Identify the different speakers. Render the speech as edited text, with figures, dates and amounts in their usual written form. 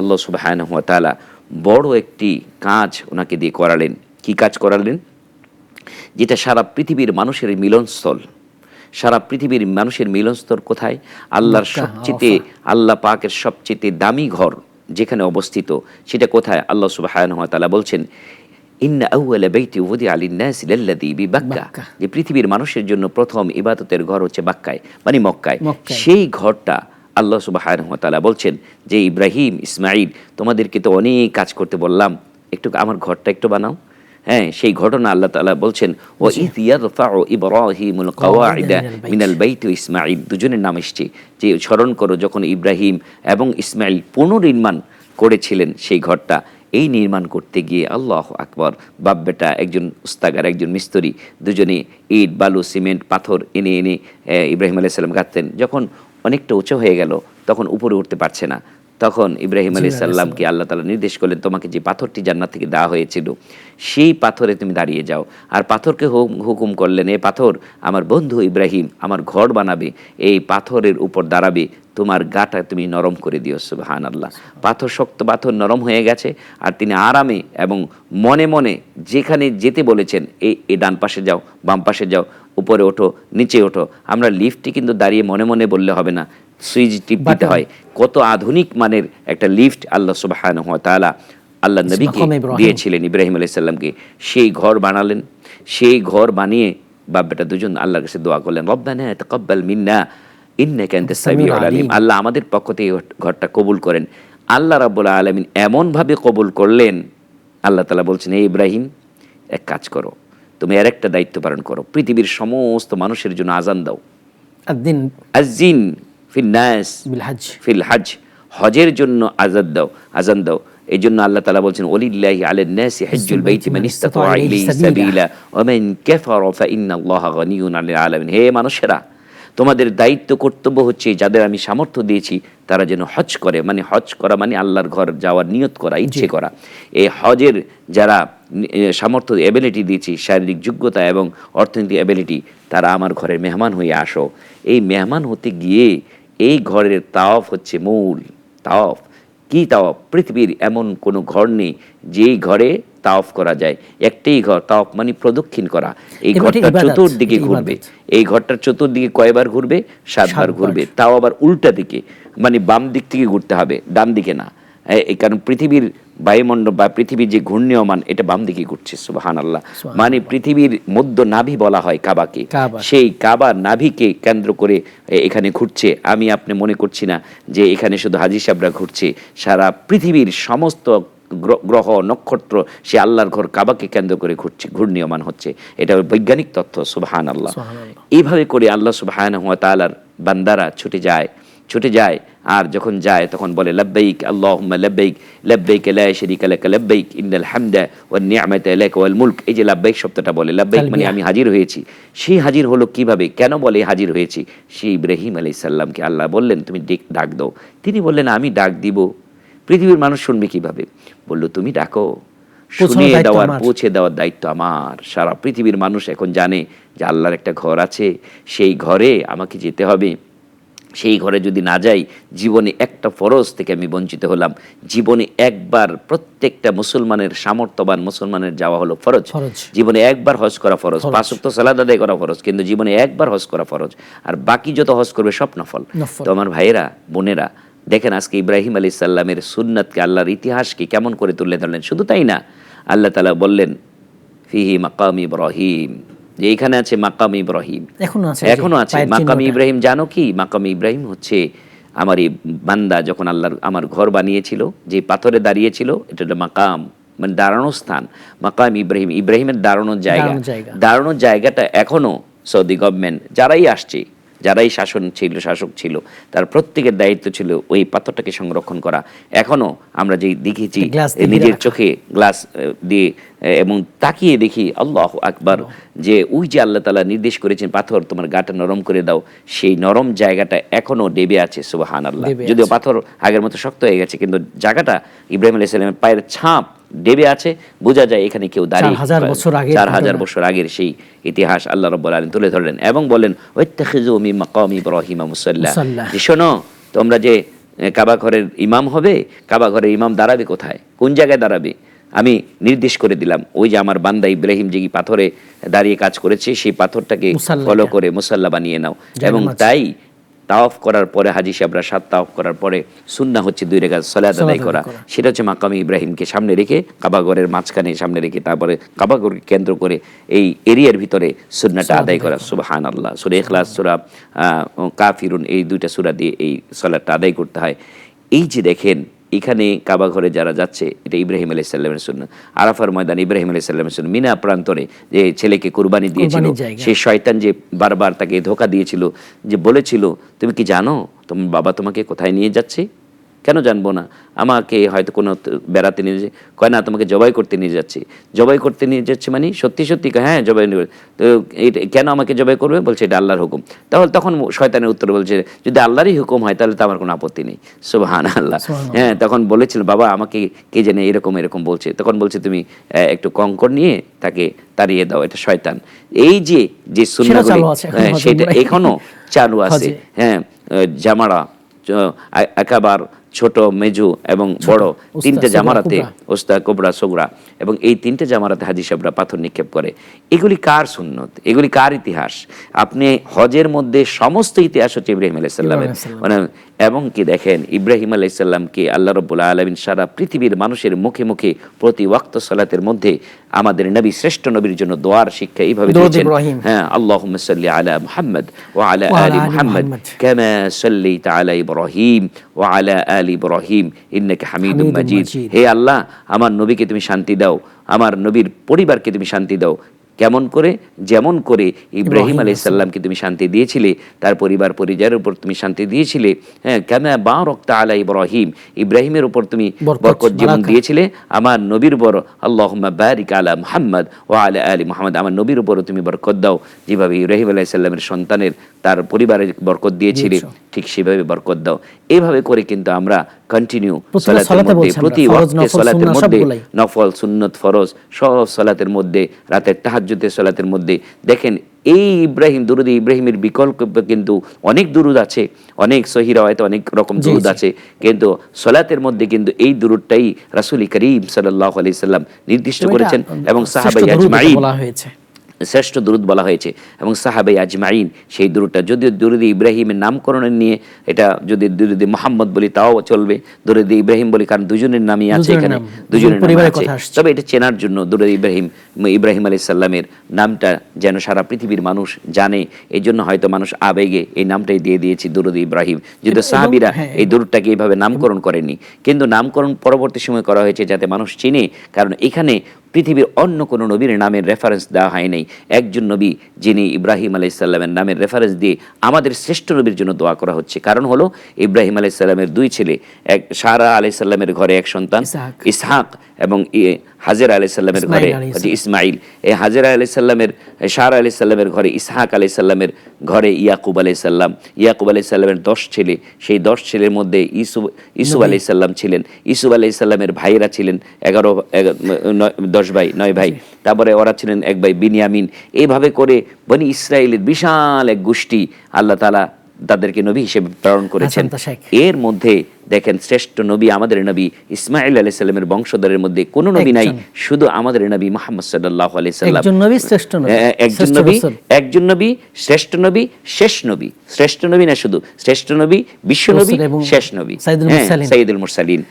Speaker 1: আল্লাহ সুবহানাহু ওয়া তাআলা বড় একটি কাজ ওনাকে দিয়ে করালেন। কি কাজ করালেন? যেটা সারা পৃথিবীর মানুষের মিলনস্থল। সারা পৃথিবীর মানুষের মিলনস্থল কোথায়? আল্লাহর
Speaker 2: মক্কা,
Speaker 1: সবচেয়ে,
Speaker 2: আরাফা।
Speaker 1: আল্লাহ পাকের সবচেয়ে দামি ঘর যেখানে অবস্থিত, সেটা কোথায়? আল্লাহ সুবহানাহু ওয়া তাআলা বলছেন, ইন্না আউওয়ালা বাইতি উযিআ লিন-নাসি লাল্লাযী বিবাক্কা,
Speaker 2: বাক্কা।
Speaker 1: যে পৃথিবীর মানুষের জন্য প্রথম ইবাদতের ঘর হচ্ছে বাক্কায়, মানে মক্কায়।
Speaker 2: মক্কায়।
Speaker 1: সেই ঘরটা আল্লাহ সুবহানাহু ওয়া তাআলা বলছেন যে, ইব্রাহিম, ইসমাঈল, তোমাদেরকে তো অনেক কাজ করতে বললাম, একটু আমার ঘরটা একটু বানাও। হ্যাঁ, সেই ঘটনা আল্লাহ তাআলা বলছেন, ওয়া ইয ইয়ারফাউ ইব্রাহিমুল কাওয়াইদা মিনাল বাইতি ওয়া ইসমাঈল, দুজনের নাম এসছে, যে স্মরণ করো যখন ইব্রাহিম এবং ইসমাঈল পুনর্নির্মাণ করেছিলেন সেই ঘরটা। এই নির্মাণ করতে গিয়ে আল্লাহু আকবার, বাপ বেটা, একজন উস্তাগার, একজন মিস্ত্রি, দুজনে ইট, বালু, সিমেন্ট, পাথর এনে এনে ইব্রাহিম আলাইহিস সালাম গাঁথতেন। যখন অনেকটা উঁচু হয়ে গেল, তখন উপরে উঠতে পারছে না, তখন ইব্রাহিম আলাইহিস সালামকে আল্লাহ তাআলা নির্দেশ করলেন, তোমাকে যে পাথরটি জান্নাত থেকে দেওয়া হয়েছিল সেই পাথরে তুমি দাঁড়িয়ে যাও। আর পাথরকে হুকুম করলেন, এ পাথর আমার বন্ধু ইব্রাহিম আমার ঘর বানাবে, এই পাথরের উপর দাঁড়াবে, তোমার গাটা তুমি নরম করে দিও। সুবহানাল্লাহ। পাথর, শক্ত পাথর নরম হয়ে গেছে, আর তিনি আরামে এবং মনে মনে যেখানে যেতে বলেছেন, এই ডান পাশে যাও, বাম পাশে যাও, উপরে ওঠো, নিচে ওঠো। আমরা লিফটে কিন্তু দাঁড়িয়ে মনে মনে বললে হবে না, সুইচ টিপ দিতে হয়। কত আধুনিক মানের একটা লিফট আল্লাহ সুবহানাহু ওয়া তাআলা আল্লাহ নবীকে দিয়েছিলেন, ইব্রাহিম আলাইহিস সালামকে। সেই ঘর বানালেন। সেই ঘর বানিয়ে বাপ বেটা দুজন আল্লাহর কাছে দোয়া করলেন, রব্বানা তাকাব্বাল মিন্না ইন্নাকা আনতাস সামিউল আলিম, আল্লাহ আমাদের পক্ষ থেকে ঘরটা কবুল করেন। আল্লাহ রাব্বুল আলামিন এমনভাবে কবুল করলেন, আল্লাহ তাআলা বলছেন, হে ইব্রাহিম, এক কাজ করো, তুমি আর একটা দায়িত্ব পালন করো, পৃথিবীর সমস্ত মানুষের জন্য আযান দাও। আযিন ফিন নাস ফিল হজ, হজের জন্য আযান দাও। এই জন্য আল্লাহ তাআলা বলছেন, ওয়ালিল্লাহি আলান নাসি হজ্জুল বাইতি মান ইসতাতা ইলাইহি সাবিলা ওয়া মান কাফারা ফা ইন্নাল্লাহা গনিয়্যুন আনিল আলামিন। হে মানুষেরা, তোমাদের দায়িত্ব কর্তব্য হচ্ছে যাদের আমি সামর্থ্য দিয়েছি তারা যেন হজ করে, মানে হজ করা মানে আল্লাহর ঘর যাওয়ার নিয়ত করা, ইচ্ছে করা। এই হজের যারা সামর্থ্য, এবিলিটি দিয়েছি, শারীরিক যোগ্যতা এবং অর্থনৈতিক এবিলিটি, তারা আমার ঘরের মেহমান হয়ে আসো। এই মেহমান হতে গিয়ে এই ঘরের তাওয়াফ হচ্ছে মূল তাওয়াফ। কি তাওয়াফ? পৃথিবীর এমন কোনো ঘর নেই যেই ঘরে তাওয়াফ করা যায়। একটাই ঘর, তাওয়াফ মানে প্রদক্ষিণ করা। এই ঘরটা চতুর্দিকে ঘুরবে। এই ঘরটার চতুর্দিকে কয়বার ঘুরবে? 7 বার ঘুরবে। তাও আবার উল্টা দিকে, মানে বাম দিক থেকে ঘুরতে হবে, ডান দিকে না। এই কারণ পৃথিবীর বায়ুমণ্ডল বা পৃথিবীর যে ঘূর্ণীয়মান, এটা বাম দিকে ঘুরছে। সুবহানাল্লাহ। মানে পৃথিবীর মধ্য নাভি বলা হয় কাবাকে, সেই কাবা নাভিকে কেন্দ্র করে এখানে ঘুরছে। আমি আপনি মনে করছি না যে এখানে শুধু হাজী সাহেবরা ঘুরছে, সারা পৃথিবীর সমস্ত গ্রহ নক্ষত্র সে আল্লাহর ঘর কাবাকে কেন্দ্র করে ঘুরছে, ঘূর্ণীয়মান হচ্ছে। এটা বৈজ্ঞানিক তথ্য। সুবহানাল্লাহ। এইভাবে করে আল্লাহ সুবহানাহু ওয়া তাআলার বান্দারা ছুটে যায়, আর যখন যায় তখন বলে, লাব্বাইক আল্লাহুম্মা লাব্বাইক, লাব্বাইক লা শারীকা লাক লাব্বাইক, ইন্নাল হামদা ওয়ান নি'মাতা লাক ওয়াল মুলক। এই যে লাব্বাইক শব্দটা বলে, লাব্বাইক মানে আমি হাজির হয়েছি। সেই হাজির হলো কিভাবে, কেন বলে হাজির হয়েছি? সেই ইব্রাহিম আলাইহিস সালামকে আল্লাহ বললেন, তুমি ডাক দাও। তিনি বললেন, আমি ডাক দিব, পৃথিবীর মানুষ শুনবে কিভাবে? বলল, তুমি ডাকো, শুনিয়ে দেওয়ার, পৌঁছে দেওয়ার দায়িত্ব আমার। সারা পৃথিবীর মানুষ এখন জানে যে আল্লাহর একটা ঘর আছে, সেই ঘরে আমাকে যেতে হবে। সেই ঘরে যদি না যাই, জীবনে একটা ফরজ থেকে আমি বঞ্চিত হলাম। জীবনে একবার প্রত্যেকটা মুসলমানের, সামর্থ্যবান মুসলমানের যাওয়া হলো ফরজ। জীবনে একবার হজ করা ফরজ, 5 ওয়াক্ত সালাত আদায় করা ফরজ, কিন্তু জীবনে একবার হজ করা ফরজ, আর বাকি যত হজ করবে সব নফল। তো আমার ভাইয়েরা, বোনেরা, দেখেন আজকে ইব্রাহিম আলাইহিস সালামের সুন্নাতকে, আল্লাহর ইতিহাসকে কেমন করে তুলে ধরলেন। শুধু তাই না, আল্লাহ তাআলা বললেন, ফিহি মাকাম ইব্রাহিম, যে এখানে আছে মাকাম ইব্রাহিম, এখনো আছে মাকাম ইব্রাহিম। জানো কি মাকাম ইব্রাহিম হচ্ছে? আমার এই বান্দা যখন আল্লাহর আমার ঘর বানিয়েছিল, যে পাথরে দাঁড়িয়েছিল, এটা হলো মাকাম, মানে দাঁড়ানোর স্থান। মাকাম ইব্রাহিম, ইব্রাহিমের দাঁড়ানোর জায়গাটা এখনো সৌদি গভর্নমেন্ট যারাই আসছে, যারাই শাসক ছিল, তার প্রত্যেকের দায়িত্ব ছিল ওই পাথরটাকে সংরক্ষণ করা। এখনো আমরা যে দেখেছি নিজের চোখে গ্লাস দিয়ে এবং তাকিয়ে দেখি, আল্লাহু আকবার, যে ওই যে আল্লাহ তাআলা নির্দেশ করেছেন, পাথর তোমার গাটা নরম করে দাও, সেই নরম জায়গাটা এখনো ডেবে আছে। সুবহানাল্লাহ। যদিও পাথর আগের মতো শক্ত হয়ে গেছে, কিন্তু জায়গাটা ইব্রাহিম আলাইহিস সালামের পায়ের ছাপ ডেবে আছে, বোঝা যায় এখানে কেউ দাঁড়িয়ে 4000 বছর আগের সেই ইতিহাস আল্লাহ রাব্বুল আলামিন তুলে ধরলেন এবং বলেন, ওয়াত্তাখিযু মিন মাকামি ইব্রাহিম মুসাল্লা, যে শোনো, তোমরা যে কাবা ঘরের ইমাম হবে, কাবা ঘরের ইমাম দাঁড়াবে কোথায়, কোন জায়গায় দাঁড়াবে, আমি নির্দেশ করে দিলাম। ওই যে আমার বান্দা ইব্রাহিম যে পাথরে দাঁড়িয়ে কাজ করেছে, সেই পাথরটাকে ফলো করে মুসাল্লা বানিয়ে নাও। এবং তাই তাওয়াফ করার পরে হাজি সাহেবরা 7 তাওয়াফ করার পরে সুন্নাহ হচ্ছে 2 রাকাত সালাত আদায় করা। সেটা হচ্ছে মাকামে ইব্রাহিমকে সামনে রেখে, কাবা ঘরের মাঝখানে সামনে রেখে, তারপরে কাবা ঘরকে কেন্দ্র করে এই এরিয়ার ভিতরে সুন্নাহটা আদায় করা। সুবহানাল্লাহ। সূরা ইখলাস, সূরা কাফিরুন, এই 2টা সূরা দিয়ে এই সালাতটা আদায় করতে হয়। এই যে দেখেন এখানে কাবা ঘরে যারা যাচ্ছে, এটা ইব্রাহিম আলাইহিস সালামের সুন্নাহ। আরাফার ময়দান ইব্রাহিম আলাইহিস সালামের সুন্নাহ। মিনা প্রান্তরে যে ছেলেকে কুরবানি দিয়েছিল, সেই শয়তান যে বারবার তাকে ধোঁকা দিয়েছিল, যে বলেছিল তুমি কি জানো তোমার বাবা তোমাকে কোথায় নিয়ে যাচ্ছে? কেন জানবো না, আমাকে হয়তো কোনো বেড়াতে নিয়ে যাচ্ছে, কয় না তোমাকে জবাই করতে নিয়ে যাচ্ছে। জবাই করতে নিয়ে যাচ্ছে মানে সত্যি সত্যি? হ্যাঁ জবাই নিয়ে। তো কেন আমাকে জবাই করবে? বলছে এটা আল্লাহর হুকুম। তাহলে তখন শয়তানের উত্তর বলছে যদি আল্লাহরই হুকুম হয় তাহলে তো আমার কোনো আপত্তি নেই। সুবহানাল্লাহ। হ্যাঁ, তখন বলেছিল বাবা আমাকে কে জানে এরকম এরকম বলছে। তখন বলছে তুমি একটু কঙ্কর নিয়ে তাকে তাড়িয়ে দাও, এটা শয়তান। এই যে যে সুন্নাহগুলো, হ্যাঁ সেটা এখনো চালু আছে। হ্যাঁ, জামারা একাবার, ছোট, মেজু এবং বড় 3টে জামারাতে, ওস্তা, কোবরা, সোগরা, এবং এই 3টে জামারাতে হাজি সাহেবরা পাথর নিক্ষেপ করে। এগুলি কার সুন্নত, এগুলি কার ইতিহাস? আপনি হজের মধ্যে সমস্ত ইতিহাস হচ্ছে ইব্রাহিম আলাইহিস সালামের। মানে এবং কি দেখেন ইব্রাহিম আলাইহিস সালামকে আল্লাহ রাব্বুল আলামিন সারা পৃথিবীর মানুষের মুখে মুখে প্রতি ওয়াক্ত সালাতের মধ্যে আমাদের নবী, শ্রেষ্ঠ নবীর জন্য দোয়ার শিক্ষা এইভাবে দিয়েছেন। হ্যাঁ, আল্লাহুম্মা সাল্লি আলা মুহাম্মদ ওয়া আলা আলি মুহাম্মদ কামা সাল্লাইতা আলা ইব্রাহিম ওয়া আলা আলি ইব্রাহিম ইন্নাকা হামিদুম মাজিদ। হে আল্লাহ, আমার নবীকে তুমি শান্তি দাও, আমার নবীর পরিবারকে তুমি শান্তি দাও। কেমন করে? যেমন করে ইব্রাহিম আলাইহিস সালামকে তুমি শান্তি দিয়েছিলে, তার পরিবার পরিবারের উপর তুমি শান্তি দিয়েছিলে। হ্যাঁ, কামা বারাকতা আলা ইব্রাহিম, ইব্রাহিমের উপর তুমি বরকত যেমন দিয়েছিলে, আমার নবীর উপর আল্লাহুম্মা বারিক আলা মুহাম্মদ ওয়া আলা আলি মুহাম্মদ, আমার নবীর উপর তুমি বরকত দাও। যেভাবে ইব্রাহিম আলাইহিস সালামের সন্তানের, তার পরিবারের বরকত দিয়েছিলে, ঠিক সেভাবে বরকত দাও। এইভাবে করে কিন্তু আমরা কন্টিনিউ সালাতের মধ্যে, প্রতি ওয়াক্তে সালাতের মধ্যে, নফল, সুন্নত, ফরজ সব সালাতের মধ্যে, রাতের তাহাজ্জুদের সালাতের মধ্যে দেখেন এই ইব্রাহিম, দুরুদ ইব্রাহিমের বিকল্প কিন্তু অনেক দুরুদ আছে, অনেক সহিহ রাওয়ায়াতে অনেক রকম দুরুদ আছে, কিন্তু সালাতের মধ্যে কিন্তু এই দুরুদটাই রাসূল করিম সাল্লাল্লাহু আলাইহি সাল্লাম নির্দিষ্ট করেছেন এবং সাহাবায়ে আজমাইন বলা হয়েছে, শ্রেষ্ঠ দুরুদ বলা হয়েছে। এবং সাহাবায়ে আজমাইন সেই দুরুদটা, যদিও দুরুদ ইব্রাহিমের নামকরণ নিয়ে, এটা যদি দুরুদ মুহাম্মদ বলি তাও চলবে, দুরুদ ইব্রাহিম বলি কারণ দুজনের নামই আছে এখানে, দুজনের নাম আছে। তবে এটা চেনার জন্য দুরুদ ইব্রাহিম আলাইহিস সালামের নামটা যেন সারা পৃথিবীর মানুষ জানে, এই জন্য হয়তো মানুষ আবেগে এই নামটাই দিয়ে দিয়েছে দুরুদ ইব্রাহিম। যদিও সাহাবীরা এই দুরুদটাকে এইভাবে নামকরণ করেনি, কিন্তু নামকরণ পরবর্তী সময় করা হয়েছে যাতে মানুষ চিনে, কারণ এখানে পৃথিবীর অন্য কোনো নবীর নামের রেফারেন্স দেওয়া হয় নাই। একজন নবী যিনি ইব্রাহিম আলাইহিস সালামের নামের রেফারেন্স দিয়ে আমাদের শ্রেষ্ঠ নবীর জন্য দোয়া করা হচ্ছে। কারণ হলো ইব্রাহিম আলাইহিস সালামের 2 ছেলে, এক সারা আলাইহিস সালামের ঘরে এক সন্তান ইসহাক, এবং হাজেরা আলাইহিস সালামের ঘরে ইসমাইল। এই হাজেরা আলাইহিস সালামের, সারা আলাইহিস সালামের ঘরে ইসহাক আলাইহিস সালামের ঘরে ইয়াকুব আলাইহিস সালাম। ইয়াকুব আলাইহিস সালামের 10 ছেলে, সেই 10 ছেলের মধ্যে ইউসুফ আলাইহিস সালাম ছিলেন। ইউসুফ আলাইহিস সালামের ভাইরা ছিলেন 10 ভাই, 9 ভাই। তারপরে ওরা ছিলেন এক ভাই বিনিয়ামিন। এইভাবে করে বনি ইসরায়েলের বিশাল এক গোষ্ঠী আল্লাহ তাআলা তাদেরকে নবী হিসেবে প্রেরণ করেছেন। এর মধ্যে দেখেন শ্রেষ্ঠ নবী আমাদের নবী ইসমাঈল আলাইহিস সালামের বংশধরের মধ্যে কোনো নবী নাই, শুধু আমাদের নবী মুহাম্মদ সাল্লাল্লাহু আলাইহি সাল্লাম। একজন নবী, শ্রেষ্ঠ নবী, একজন নবী, শ্রেষ্ঠ নবী, শেষ নবী। শ্রেষ্ঠ নবী না শুধু, শ্রেষ্ঠ নবী, বিশ্ব নবী, শেষ নবী, সাইয়্যিদুল মুরসালিন।